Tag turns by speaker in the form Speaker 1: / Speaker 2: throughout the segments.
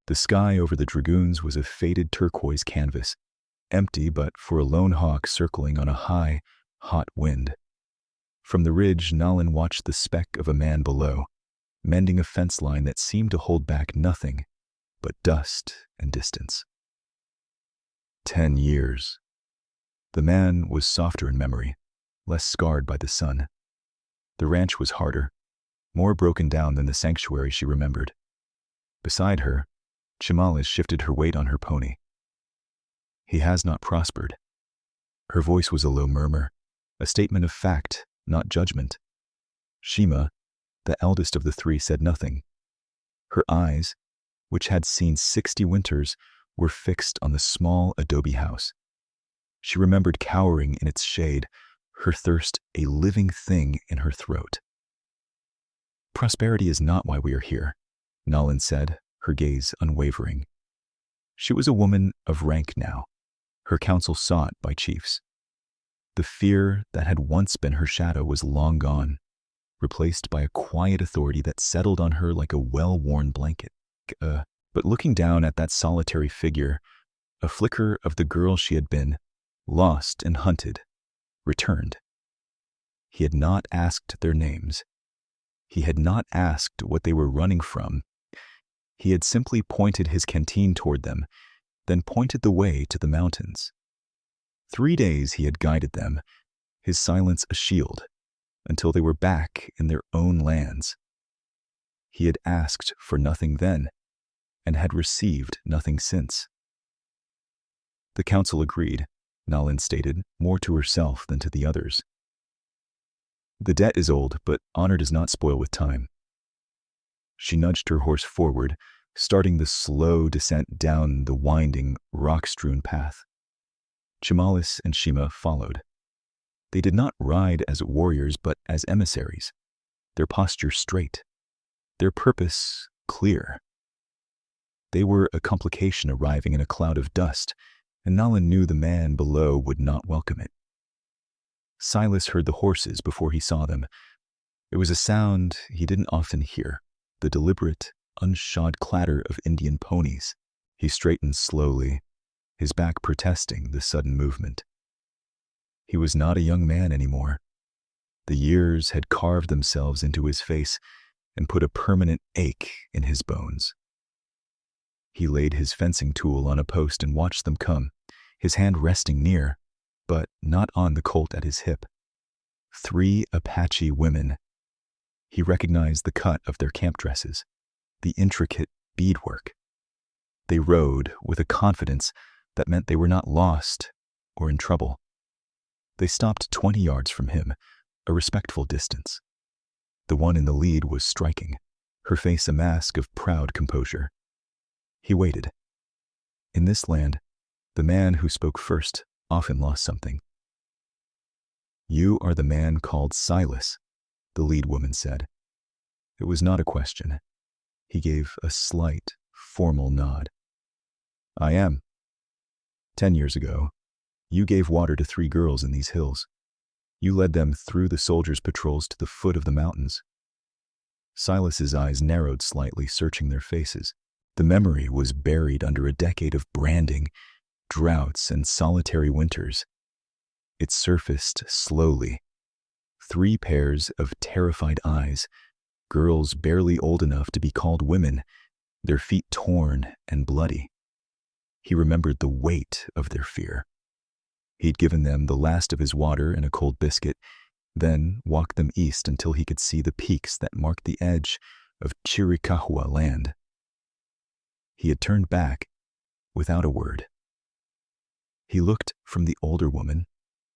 Speaker 1: The sky over the dragoons was a faded turquoise canvas, empty but for a lone hawk circling on a high, hot wind. From the ridge, Nalin watched the speck of a man below, mending a fence line that seemed to hold back nothing but dust and distance. 10 years. The man was softer in memory, less scarred by the sun. The ranch was harder, more broken down than the sanctuary she remembered. Beside her, Chimalis shifted her weight on her pony. He has not prospered. Her voice was a low murmur, a statement of fact, not judgment. Shima, the eldest of the three, said nothing. Her eyes, which had seen 60 winters, were fixed on the small adobe house. She remembered cowering in its shade, her thirst a living thing in her throat. "Prosperity is not why we are here," Nalin said, her gaze unwavering. She was a woman of rank now, her counsel sought by chiefs. The fear that had once been her shadow was long gone, replaced by a quiet authority that settled on her like a well-worn blanket. But looking down at that solitary figure, a flicker of the girl she had been, lost and hunted, returned. He had not asked their names. He had not asked what they were running from. He had simply pointed his canteen toward them, then pointed the way to the mountains. 3 days he had guided them, his silence a shield, until they were back in their own lands. He had asked for nothing then, and had received nothing since. The council agreed, Nalin stated, more to herself than to the others. The debt is old, but honor does not spoil with time. She nudged her horse forward, starting the slow descent down the winding, rock-strewn path. Chimalis and Shima followed. They did not ride as warriors, but as emissaries, their posture straight, their purpose clear. They were a complication arriving in a cloud of dust, and Nalin knew the man below would not welcome it. Silas heard the horses before he saw them. It was a sound he didn't often hear, the deliberate, unshod clatter of Indian ponies. He straightened slowly, his back protesting the sudden movement. He was not a young man anymore. The years had carved themselves into his face and put a permanent ache in his bones. He laid his fencing tool on a post and watched them come, his hand resting near, but not on the colt at his hip. 3 Apache women. He recognized the cut of their camp dresses, the intricate beadwork. They rode with a confidence that meant they were not lost or in trouble. They stopped 20 yards from him, a respectful distance. The one in the lead was striking, her face a mask of proud composure. He waited. In this land, the man who spoke first often lost something. "You are the man called Silas," the lead woman said. It was not a question. He gave a slight, formal nod. "I am. 10 years ago, you gave water to 3 girls in these hills. You led them through the soldiers' patrols to the foot of the mountains." Silas's eyes narrowed slightly, searching their faces. The memory was buried under a decade of branding, droughts, and solitary winters. It surfaced slowly. 3 pairs of terrified eyes, girls barely old enough to be called women, their feet torn and bloody. He remembered the weight of their fear. He'd given them the last of his water and a cold biscuit, then walked them east until he could see the peaks that marked the edge of Chiricahua land. He had turned back without a word. He looked from the older woman,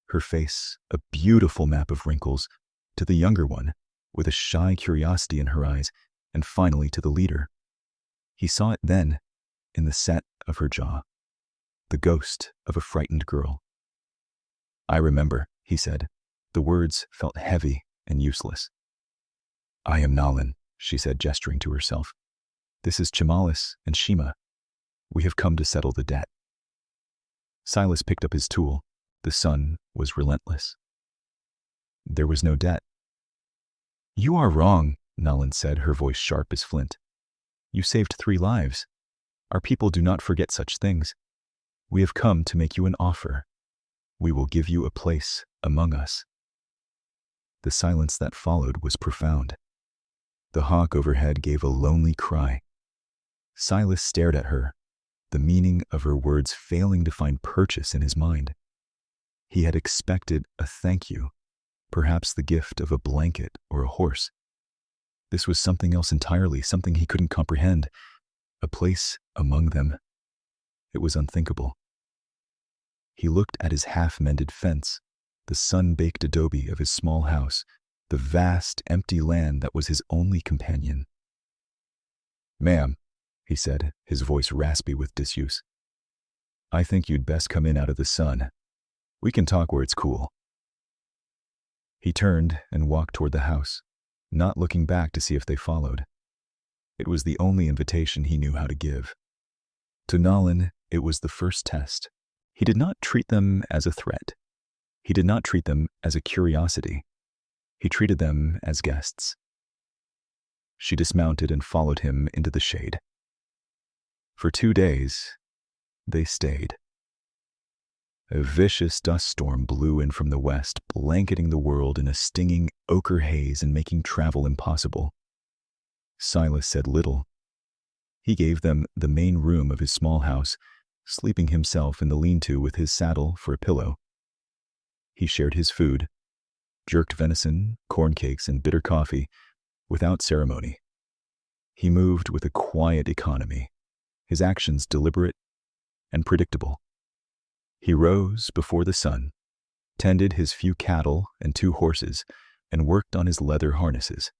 Speaker 1: her face a beautiful map of wrinkles, to the younger one, with a shy curiosity in her eyes, and finally to the leader. He saw it then, in the set of her jaw, the ghost of a frightened girl. "I remember," he said. The words felt heavy and useless. "I am Nalin," she said, gesturing to herself. "This is Chimalis and Shima. We have come to settle the debt." Silas picked up his tool. The sun was relentless. There was no debt. "You are wrong," Nalin said, her voice sharp as flint. "You saved 3 lives. Our people do not forget such things. We have come to make you an offer. We will give you a place among us." The silence that followed was profound. The hawk overhead gave a lonely cry. Silas stared at her, the meaning of her words failing to find purchase in his mind. He had expected a thank you, perhaps the gift of a blanket or a horse. This was something else entirely, something he couldn't comprehend. A place among them. It was unthinkable. He looked at his half-mended fence, the sun-baked adobe of his small house, the vast, empty land that was his only companion. "Ma'am," he said, his voice raspy with disuse, "I think you'd best come in out of the sun. We can talk where it's cool." He turned and walked toward the house, not looking back to see if they followed. It was the only invitation he knew how to give. To Nalin, it was the first test. He did not treat them as a threat. He did not treat them as a curiosity. He treated them as guests. She dismounted and followed him into the shade. For 2 days, they stayed. A vicious dust storm blew in from the west, blanketing the world in a stinging ochre haze and making travel impossible. Silas said little. He gave them the main room of his small house, sleeping himself in the lean-to with his saddle for a pillow. He shared his food, jerked venison, corn cakes, and bitter coffee, without ceremony. He moved with a quiet economy, his actions deliberate and predictable. He rose before the sun, tended his few cattle and 2 horses, and worked on his leather harnesses.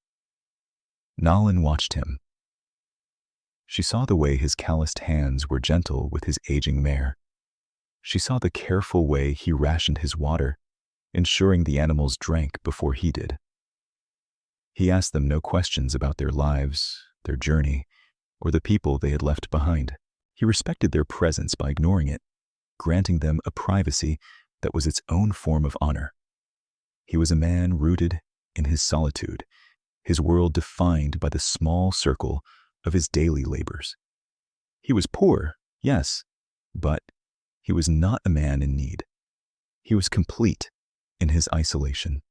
Speaker 1: Nalin watched him. She saw the way his calloused hands were gentle with his aging mare. She saw the careful way he rationed his water, ensuring the animals drank before he did. He asked them no questions about their lives, their journey, or the people they had left behind. He respected their presence by ignoring it, granting them a privacy that was its own form of honor. He was a man rooted in his solitude, his world defined by the small circle of his daily labors. He was poor, yes, but he was not a man in need. He was complete in his isolation.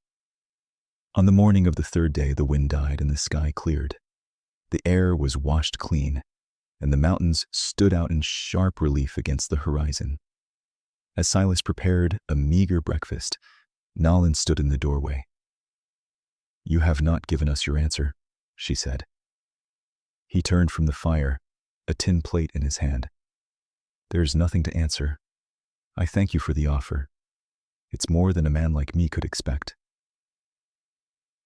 Speaker 1: On the morning of the 3rd day, the wind died and the sky cleared. The air was washed clean, and the mountains stood out in sharp relief against the horizon. As Silas prepared a meager breakfast, Nalin stood in the doorway. "You have not given us your answer," she said. He turned from the fire, a tin plate in his hand. "There's nothing to answer. I thank you for the offer. It's more than a man like me could expect."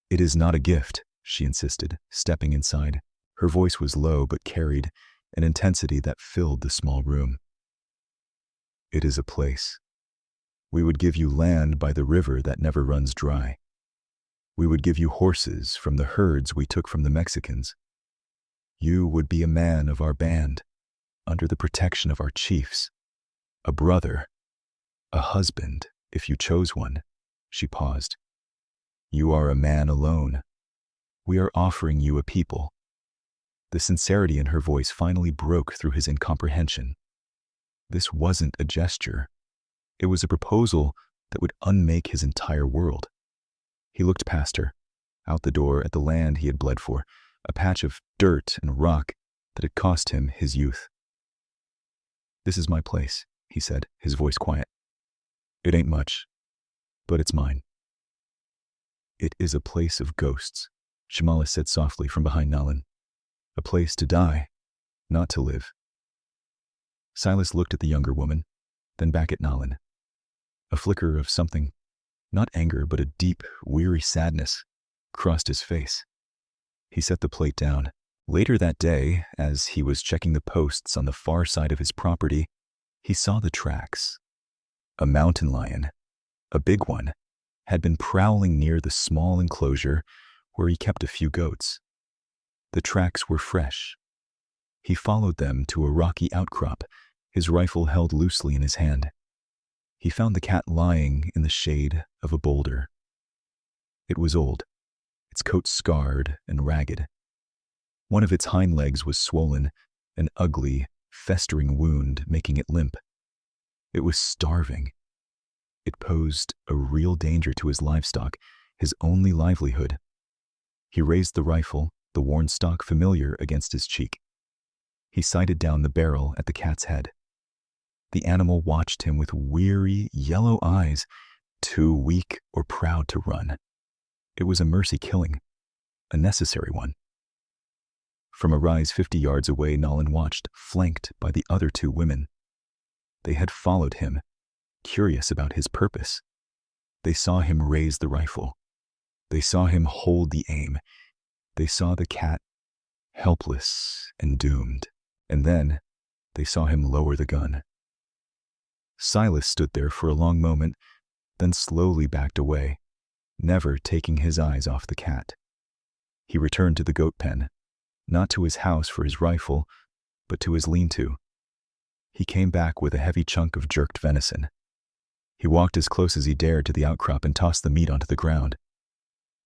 Speaker 1: "It is not a gift," she insisted, stepping inside. Her voice was low but carried an intensity that filled the small room. "It is a place. We would give you land by the river that never runs dry. We would give you horses from the herds we took from the Mexicans. You would be a man of our band, under the protection of our chiefs, a brother, a husband, if you chose one." She paused. "You are a man alone. We are offering you a people." The sincerity in her voice finally broke through his incomprehension. This wasn't a gesture. It was a proposal that would unmake his entire world. He looked past her, out the door at the land he had bled for, a patch of dirt and rock that had cost him his youth. "This is my place," he said, his voice quiet. "It ain't much, but it's mine." "It is a place of ghosts," Shamala said softly from behind Nalin. "A place to die, not to live." Silas looked at the younger woman, then back at Nalin. A flicker of something, not anger but a deep, weary sadness, crossed his face. He set the plate down. Later that day, as he was checking the posts on the far side of his property, he saw the tracks. A mountain lion, a big one, had been prowling near the small enclosure where he kept a few goats. The tracks were fresh. He followed them to a rocky outcrop, his rifle held loosely in his hand. He found the cat lying in the shade of a boulder. It was old, its coat scarred and ragged. One of its hind legs was swollen, an ugly, festering wound making it limp. It was starving. It posed a real danger to his livestock, his only livelihood. He raised the rifle, the worn stock familiar against his cheek. He sighted down the barrel at the cat's head. The animal watched him with weary, yellow eyes, too weak or proud to run. It was a mercy killing, a necessary one. From a rise 50 yards away, Nolan watched, flanked by the other 2 women. They had followed him, curious about his purpose. They saw him raise the rifle. They saw him hold the aim. They saw the cat, helpless and doomed. And then they saw him lower the gun. Silas stood there for a long moment, then slowly backed away, never taking his eyes off the cat. He returned to the goat pen, not to his house for his rifle, but to his lean-to. He came back with a heavy chunk of jerked venison. He walked as close as he dared to the outcrop and tossed the meat onto the ground.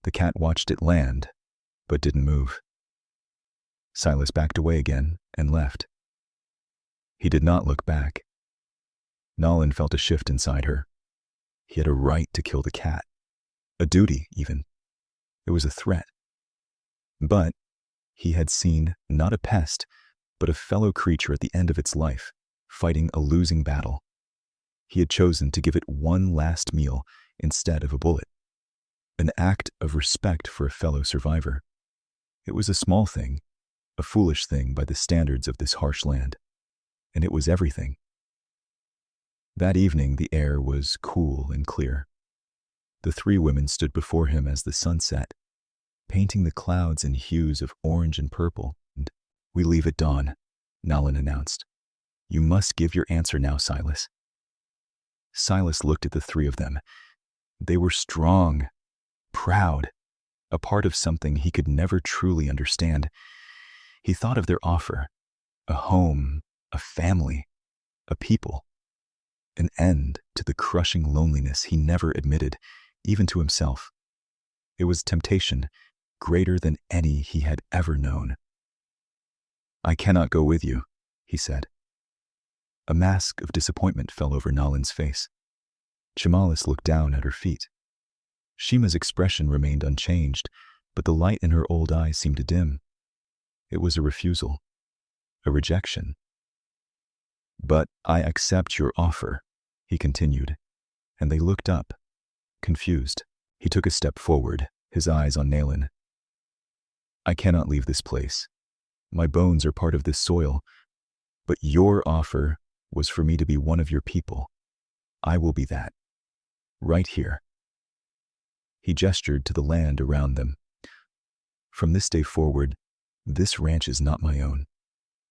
Speaker 1: The cat watched it land, but didn't move. Silas backed away again and left. He did not look back. Nolan felt a shift inside her. He had a right to kill the cat. A duty, even. It was a threat. But he had seen not a pest, but a fellow creature at the end of its life, fighting a losing battle. He had chosen to give it one last meal instead of a bullet. An act of respect for a fellow survivor. It was a small thing, a foolish thing by the standards of this harsh land. And it was everything. That evening the air was cool and clear. The 3 women stood before him as the sun set, painting the clouds in hues of orange and purple. And "We leave at dawn," Nolan announced. "You must give your answer now, Silas." Silas looked at the 3 of them. They were strong, proud, a part of something he could never truly understand. He thought of their offer, a home, a family, a people, an end to the crushing loneliness he never admitted, even to himself. It was temptation greater than any he had ever known. "I cannot go with you," he said. A mask of disappointment fell over Nolan's face. Chimalis looked down at her feet. Shima's expression remained unchanged, but the light in her old eyes seemed to dim. It was a refusal, a rejection. "But I accept your offer," he continued, and they looked up, confused. He took a step forward, his eyes on Nolan. "I cannot leave this place. My bones are part of this soil, but your offer was for me to be one of your people. I will be that. Right here." He gestured to the land around them. "From this day forward, this ranch is not my own.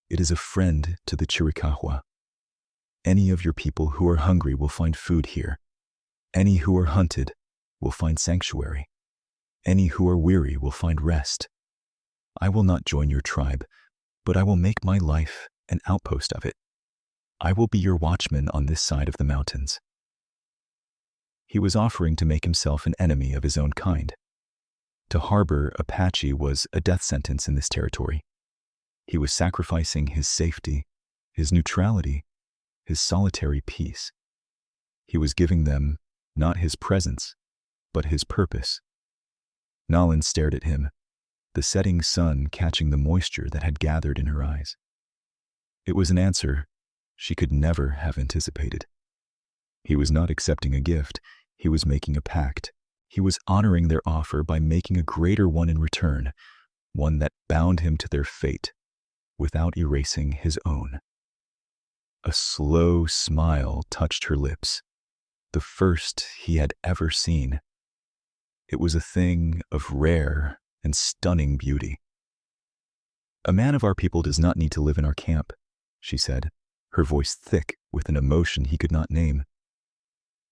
Speaker 1: It is a friend to the Chiricahua. Any of your people who are hungry will find food here. Any who are hunted will find sanctuary. Any who are weary will find rest. I will not join your tribe, but I will make my life an outpost of it. I will be your watchman on this side of the mountains." He was offering to make himself an enemy of his own kind. To harbor Apache was a death sentence in this territory. He was sacrificing his safety, his neutrality, his solitary peace. He was giving them not his presence, but his purpose. Nolan stared at him, the setting sun catching the moisture that had gathered in her eyes. It was an answer she could never have anticipated. He was not accepting a gift, he was making a pact. He was honoring their offer by making a greater one in return, one that bound him to their fate without erasing his own. A slow smile touched her lips, the first he had ever seen. It was a thing of rare and stunning beauty. "A man of our people does not need to live in our camp," she said, her voice thick with an emotion he could not name.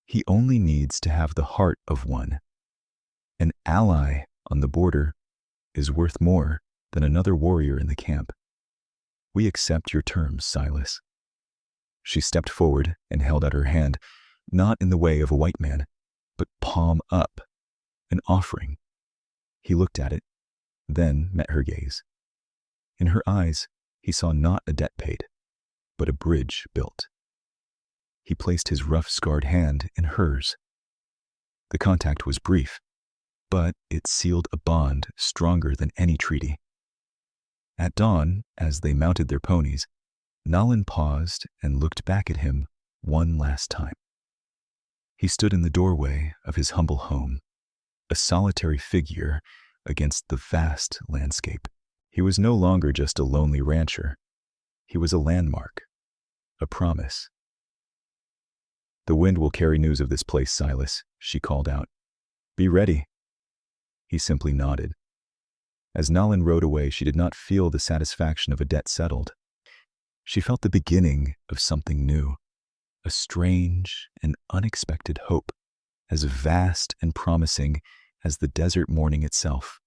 Speaker 1: "He only needs to have the heart of one. An ally on the border is worth more than another warrior in the camp. We accept your terms, Silas." She stepped forward and held out her hand, not in the way of a white man, but palm up, an offering. He looked at it, then met her gaze. In her eyes, he saw not a debt paid, but a bridge built. He placed his rough, scarred hand in hers. The contact was brief, but it sealed a bond stronger than any treaty. At dawn, as they mounted their ponies, Nalin paused and looked back at him one last time. He stood in the doorway of his humble home, a solitary figure against the vast landscape. He was no longer just a lonely rancher. He was a landmark, a promise. "The wind will carry news of this place, Silas," she called out. "Be ready." He simply nodded. As Nalin rode away, she did not feel the satisfaction of a debt settled. She felt the beginning of something new, a strange and unexpected hope, as vast and promising as the desert morning itself.